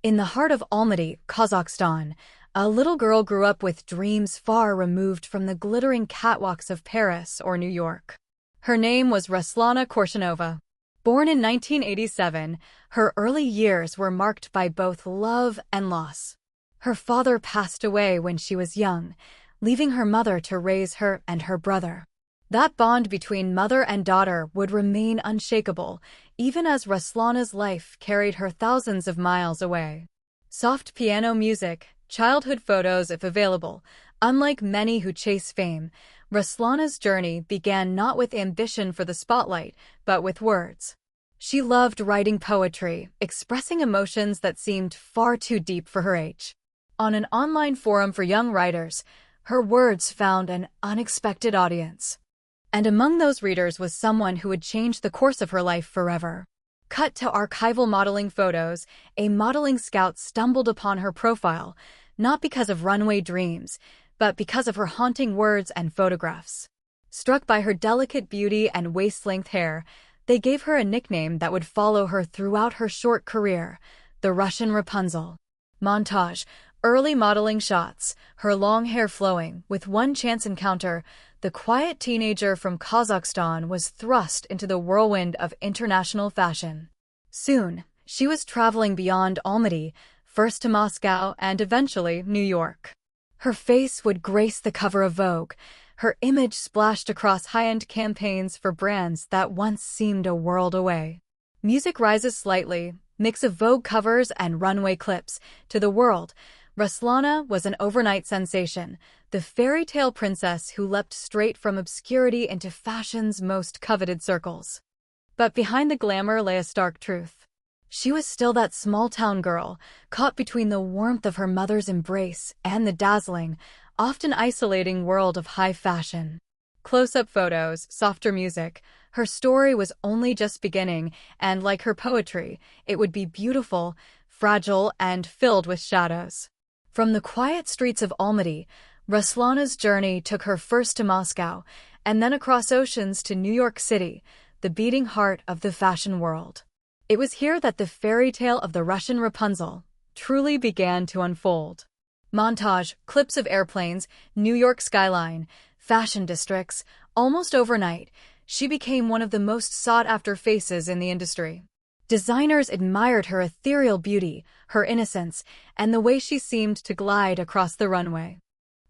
In the heart of Almaty, Kazakhstan, a little girl grew up with dreams far removed from the glittering catwalks of Paris or New York. Her name was Ruslana Korshunova. Born in 1987, her early years were marked by both love and loss. Her father passed away when she was young, leaving her mother to raise her and her brother. That bond between mother and daughter would remain unshakable, even as Ruslana's life carried her thousands of miles away. Soft piano music, childhood photos if available. Unlike many who chase fame, Ruslana's journey began not with ambition for the spotlight, but with words. She loved writing poetry, expressing emotions that seemed far too deep for her age. On an online forum for young writers, her words found an unexpected audience. And among those readers was someone who would change the course of her life forever. Cut to archival modeling photos, a modeling scout stumbled upon her profile, not because of runway dreams, but because of her haunting words and photographs. Struck by her delicate beauty and waist-length hair, they gave her a nickname that would follow her throughout her short career, the Russian Rapunzel. Montage: early modeling shots, her long hair flowing. With one chance encounter, the quiet teenager from Kazakhstan was thrust into the whirlwind of international fashion. Soon, she was traveling beyond Almaty, first to Moscow and eventually New York. Her face would grace the cover of Vogue, her image splashed across high-end campaigns for brands that once seemed a world away. Music rises slightly, mix of Vogue covers and runway clips. To the world, Ruslana was an overnight sensation, the fairy tale princess who leapt straight from obscurity into fashion's most coveted circles. But behind the glamour lay a stark truth. She was still that small-town girl, caught between the warmth of her mother's embrace and the dazzling, often isolating world of high fashion. Close-up photos, softer music. Her story was only just beginning, and like her poetry, it would be beautiful, fragile, and filled with shadows. From the quiet streets of Almaty, Ruslana's journey took her first to Moscow, and then across oceans to New York City, the beating heart of the fashion world. It was here that the fairy tale of the Russian Rapunzel truly began to unfold. Montage: clips of airplanes, New York skyline, fashion districts. Almost overnight, she became one of the most sought-after faces in the industry. Designers admired her ethereal beauty, her innocence, and the way she seemed to glide across the runway.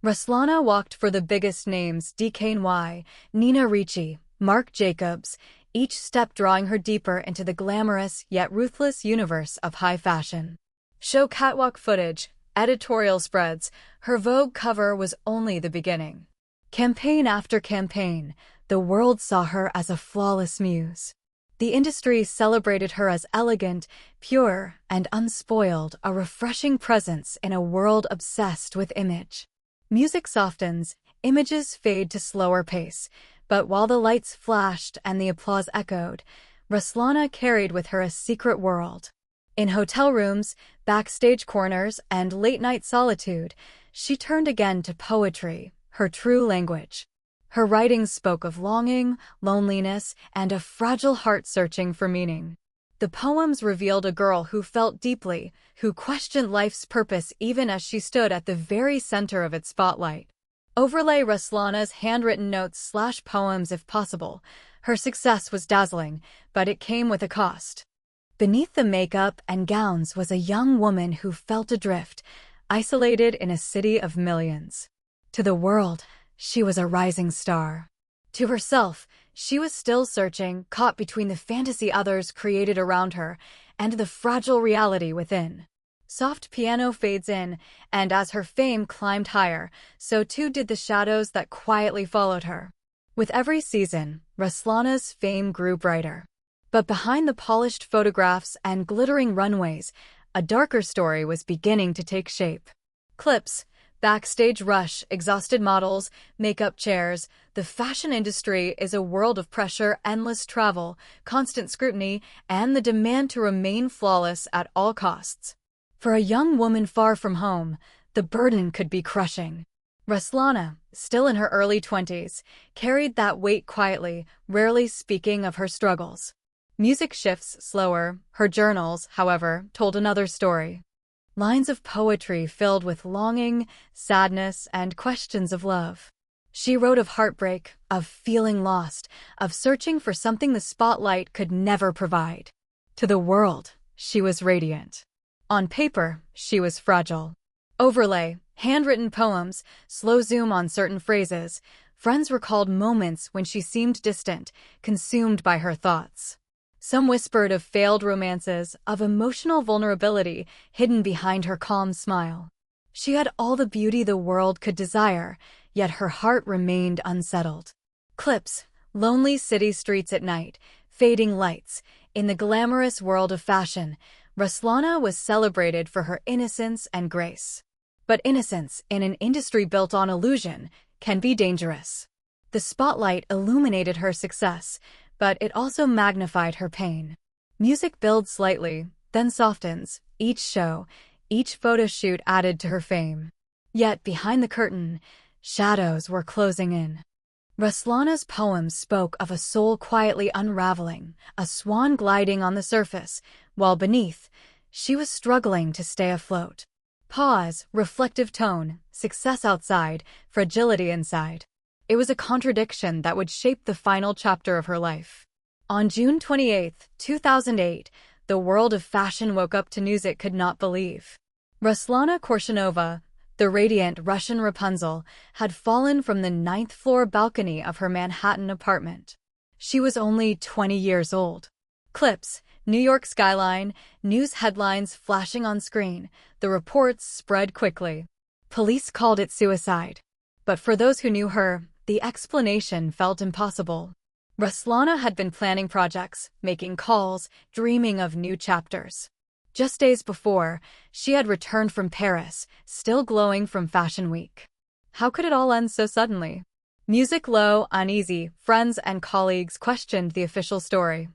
Ruslana walked for the biggest names: DKNY, Nina Ricci, Marc Jacobs, each step drawing her deeper into the glamorous yet ruthless universe of high fashion. Show catwalk footage, editorial spreads. Her Vogue cover was only the beginning. Campaign after campaign, the world saw her as a flawless muse. The industry celebrated her as elegant, pure, and unspoiled, a refreshing presence in a world obsessed with image. Music softens, images fade to slower pace, but while the lights flashed and the applause echoed, Ruslana carried with her a secret world. In hotel rooms, backstage corners, and late-night solitude, she turned again to poetry, her true language. Her writings spoke of longing, loneliness, and a fragile heart searching for meaning. The poems revealed a girl who felt deeply, who questioned life's purpose even as she stood at the very center of its spotlight. Overlay Ruslana's handwritten notes/poems if possible. Her success was dazzling, but it came with a cost. Beneath the makeup and gowns was a young woman who felt adrift, isolated in a city of millions. To the world, she was a rising star. To herself, she was still searching, caught between the fantasy others created around her and the fragile reality within. Soft piano fades in, and as her fame climbed higher, so too did the shadows that quietly followed her. With every season, Ruslana's fame grew brighter. But behind the polished photographs and glittering runways, a darker story was beginning to take shape. Clips, backstage rush, exhausted models, makeup chairs. The fashion industry is a world of pressure, endless travel, constant scrutiny, and the demand to remain flawless at all costs. For a young woman far from home, the burden could be crushing. Ruslana, still in her early 20s, carried that weight quietly, rarely speaking of her struggles. Music shifts slower. Her journals, however, told another story. lines of poetry filled with longing, sadness, and questions of love. She wrote of heartbreak, of feeling lost, of searching for something the spotlight could never provide. To the world, she was radiant. On paper, she was fragile. Overlay, handwritten poems, slow zoom on certain phrases. Friends recalled moments when she seemed distant, consumed by her thoughts. Some whispered of failed romances, of emotional vulnerability hidden behind her calm smile. She had all the beauty the world could desire, yet her heart remained unsettled. Clips, lonely city streets at night, fading lights. In the glamorous world of fashion, Ruslana was celebrated for her innocence and grace. But innocence, in an industry built on illusion, can be dangerous. The spotlight illuminated her success, but it also magnified her pain. Music builds slightly, then softens. Each show, each photo shoot added to her fame. Yet behind the curtain, shadows were closing in. Ruslana's poems spoke of a soul quietly unraveling, a swan gliding on the surface, while beneath, she was struggling to stay afloat. Pause, reflective tone, success outside, fragility inside. It was a contradiction that would shape the final chapter of her life. On June 28, 2008, the world of fashion woke up to news it could not believe. Ruslana Korshunova, the radiant Russian Rapunzel, had fallen from the 9th-floor balcony of her Manhattan apartment. She was only 20 years old. Clips, New York skyline, news headlines flashing on screen. The reports spread quickly. Police called it suicide. But for those who knew her, the explanation felt impossible. Ruslana had been planning projects, making calls, dreaming of new chapters. Just days before, she had returned from Paris, still glowing from Fashion Week. How could it all end so suddenly? Music low, uneasy, friends and colleagues questioned the official story.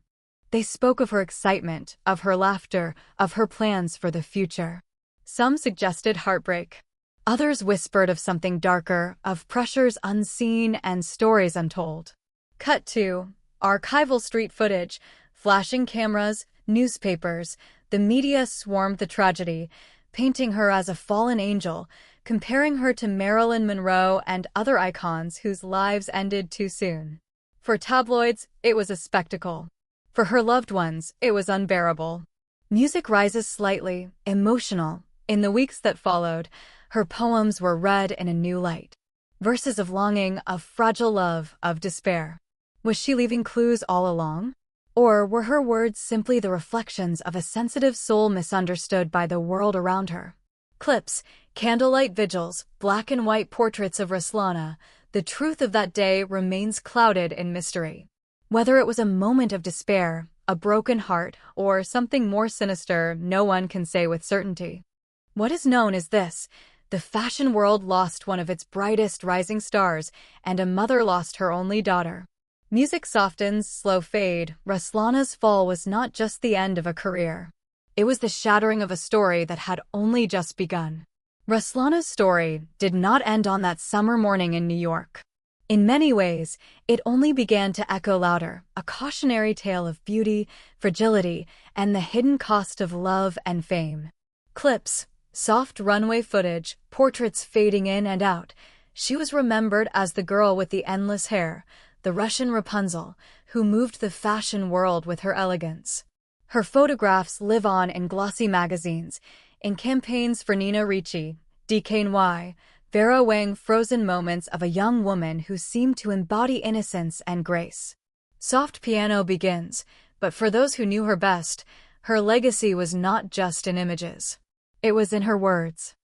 They spoke of her excitement, of her laughter, of her plans for the future. Some suggested heartbreak. Others whispered of something darker, of pressures unseen and stories untold. Cut to archival street footage, flashing cameras, newspapers. The media swarmed the tragedy, painting her as a fallen angel, comparing her to Marilyn Monroe and other icons whose lives ended too soon. For tabloids, it was a spectacle. For her loved ones, it was unbearable. Music rises slightly, emotional. In the weeks that followed, her poems were read in a new light. Verses of longing, of fragile love, of despair. Was she leaving clues all along? Or were her words simply the reflections of a sensitive soul misunderstood by the world around her? Clips, candlelight vigils, black and white portraits of Ruslana. The truth of that day remains clouded in mystery. Whether it was a moment of despair, a broken heart, or something more sinister, no one can say with certainty. What is known is this: the fashion world lost one of its brightest rising stars, and a mother lost her only daughter. Music softens, slow fade. Ruslana's fall was not just the end of a career. It was the shattering of a story that had only just begun. Ruslana's story did not end on that summer morning in New York. In many ways, it only began to echo louder, a cautionary tale of beauty, fragility, and the hidden cost of love and fame. Clips, soft runway footage, portraits fading in and out. She was remembered as the girl with the endless hair, the Russian Rapunzel, who moved the fashion world with her elegance. Her photographs live on in glossy magazines, in campaigns for Nina Ricci, DKNY, Vera Wang, frozen moments of a young woman who seemed to embody innocence and grace. Soft piano begins, but for those who knew her best, her legacy was not just in images. It was in her words.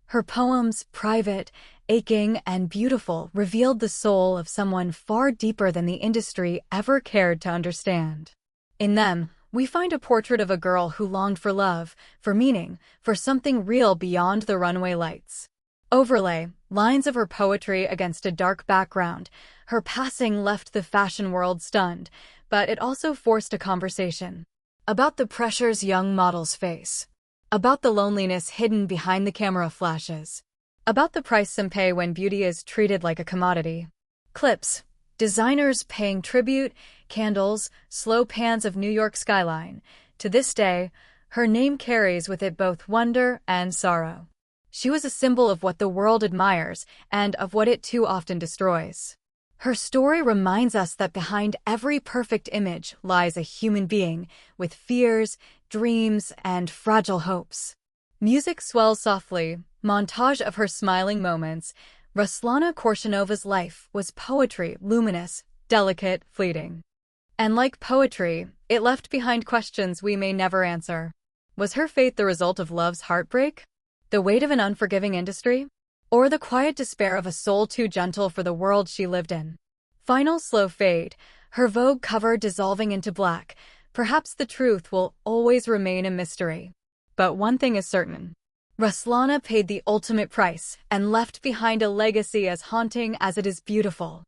Her poems, private, aching, and beautiful, revealed the soul of someone far deeper than the industry ever cared to understand. In them, we find a portrait of a girl who longed for love, for meaning, for something real beyond the runway lights. Overlay, lines of her poetry against a dark background. Her passing left the fashion world stunned, but it also forced a conversation about the pressures young models face, about the loneliness hidden behind the camera flashes, about the price some pay when beauty is treated like a commodity. Clips, designers paying tribute, candles, slow pans of New York skyline. To this day, Her name carries with it both wonder and sorrow. She was a symbol of what the world admires and of what it too often destroys. Her story reminds us that behind every perfect image lies a human being with fears, dreams, and fragile hopes. Music swells softly, montage of her smiling moments. Ruslana Korshunova's life was poetry, luminous, delicate, fleeting. And like poetry, it left behind questions we may never answer. Was her fate the result of love's heartbreak? The weight of an unforgiving industry? Or the quiet despair of a soul too gentle for the world she lived in? Final slow fade, her Vogue cover dissolving into black. Perhaps the truth will always remain a mystery. But one thing is certain. Ruslana paid the ultimate price and left behind a legacy as haunting as it is beautiful.